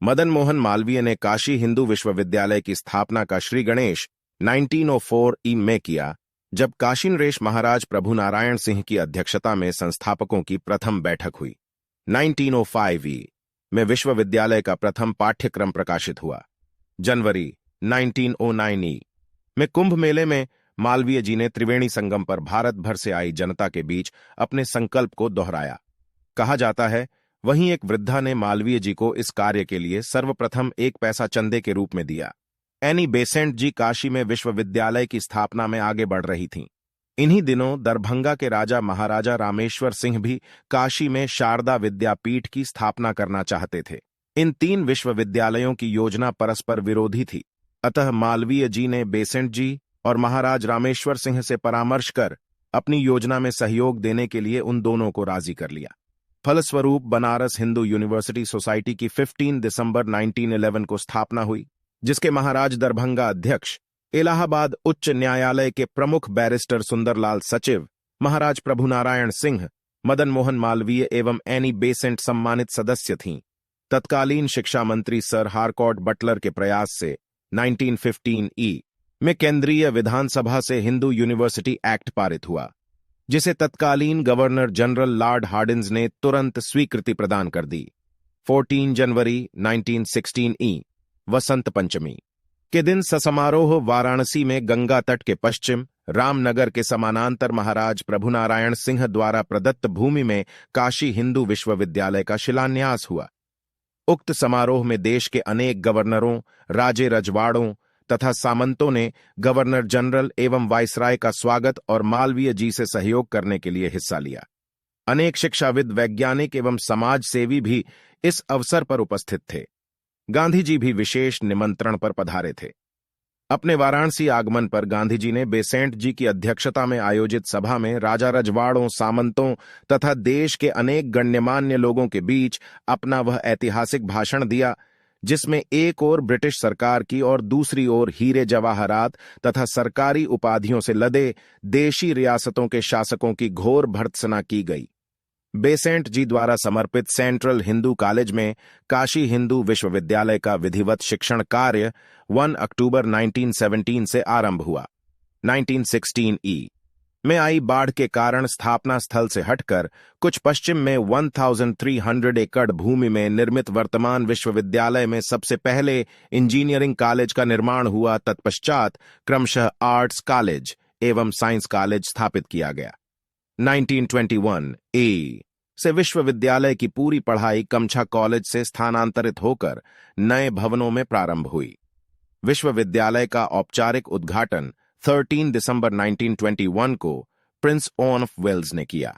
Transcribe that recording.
मदन मोहन मालवीय ने काशी हिंदू विश्वविद्यालय की स्थापना का श्री गणेश 1904 ई में किया, जब काशी नरेश महाराज प्रभु नारायण सिंह की अध्यक्षता में संस्थापकों की प्रथम बैठक हुई। 1905 ई में विश्वविद्यालय का प्रथम पाठ्यक्रम प्रकाशित हुआ। जनवरी 1909 ई में कुंभ मेले में मालवीय जी ने त्रिवेणी संगम पर भारत भर से आई जनता के बीच अपने संकल्प को दोहराया। कहा जाता है, वहीं एक वृद्धा ने मालवीय जी को इस कार्य के लिए सर्वप्रथम 1 पैसा चंदे के रूप में दिया। एनी बेसेंट जी काशी में विश्वविद्यालय की स्थापना में आगे बढ़ रही थीं। इन्हीं दिनों दरभंगा के राजा महाराजा रामेश्वर सिंह भी काशी में शारदा विद्यापीठ की स्थापना करना चाहते थे। इन 3 विश्वविद्यालयों की योजना परस्पर विरोधी थी, अतः मालवीय जी ने बेसेंट जी और महाराज रामेश्वर सिंह से परामर्श कर अपनी योजना में सहयोग देने के लिए उन दोनों को राजी कर लिया। फलस्वरूप बनारस हिंदू यूनिवर्सिटी सोसाइटी की 15 दिसंबर 1911 को स्थापना हुई, जिसके महाराज दरभंगा अध्यक्ष, इलाहाबाद उच्च न्यायालय के प्रमुख बैरिस्टर सुंदरलाल सचिव, महाराज प्रभु नारायण सिंह, मदन मोहन मालवीय एवं एनी बेसेंट सम्मानित सदस्य थीं। तत्कालीन शिक्षा मंत्री सर हारकॉर्ट बटलर के प्रयास से 1915 ई में केंद्रीय विधानसभा से हिंदू यूनिवर्सिटी एक्ट पारित हुआ, जिसे तत्कालीन गवर्नर जनरल लॉर्ड हार्डिंज ने तुरंत स्वीकृति प्रदान कर दी। 14 जनवरी 1916 ई वसंत पंचमी के दिन ससमारोह वाराणसी में गंगा तट के पश्चिम रामनगर के समानांतर महाराज प्रभुनारायण सिंह द्वारा प्रदत्त भूमि में काशी हिंदू विश्वविद्यालय का शिलान्यास हुआ। उक्त समारोह में देश के अनेक गवर्नरों, राजे रजवाड़ों तथा सामंतों ने गवर्नर जनरल एवं वाइसराय का स्वागत और मालवीय जी से सहयोग करने के लिए हिस्सा लिया। अनेक शिक्षाविद, वैज्ञानिक एवं समाज सेवी भी इस अवसर पर उपस्थित थे। गांधी जी भी विशेष निमंत्रण पर पधारे थे। अपने वाराणसी आगमन पर गांधी जी ने बेसेंट जी की अध्यक्षता में आयोजित सभा में राजा रजवाड़ों, सामंतों तथा देश के अनेक गण्यमान्य लोगों के बीच अपना वह ऐतिहासिक भाषण दिया, जिसमें एक ओर ब्रिटिश सरकार की और दूसरी ओर हीरे जवाहरात तथा सरकारी उपाधियों से लदे देशी रियासतों के शासकों की घोर भर्त्सना की गई। बेसेंट जी द्वारा समर्पित सेंट्रल हिंदू कॉलेज में काशी हिंदू विश्वविद्यालय का विधिवत शिक्षण कार्य 1 अक्टूबर 1917 से आरंभ हुआ। 1916 ई में आई बाढ़ के कारण स्थापना स्थल से हटकर कुछ पश्चिम में 1300 एकड़ भूमि में निर्मित वर्तमान विश्वविद्यालय में सबसे पहले इंजीनियरिंग कॉलेज का निर्माण हुआ। तत्पश्चात क्रमशः आर्ट्स कॉलेज एवं साइंस कॉलेज स्थापित किया गया। 1921 ए से विश्वविद्यालय की पूरी पढ़ाई कमछा कॉलेज से स्थानांतरित होकर नए भवनों में प्रारंभ हुई। विश्वविद्यालय का औपचारिक उद्घाटन 13 दिसंबर 1921 को प्रिंस ऑन ऑफ वेल्स ने किया।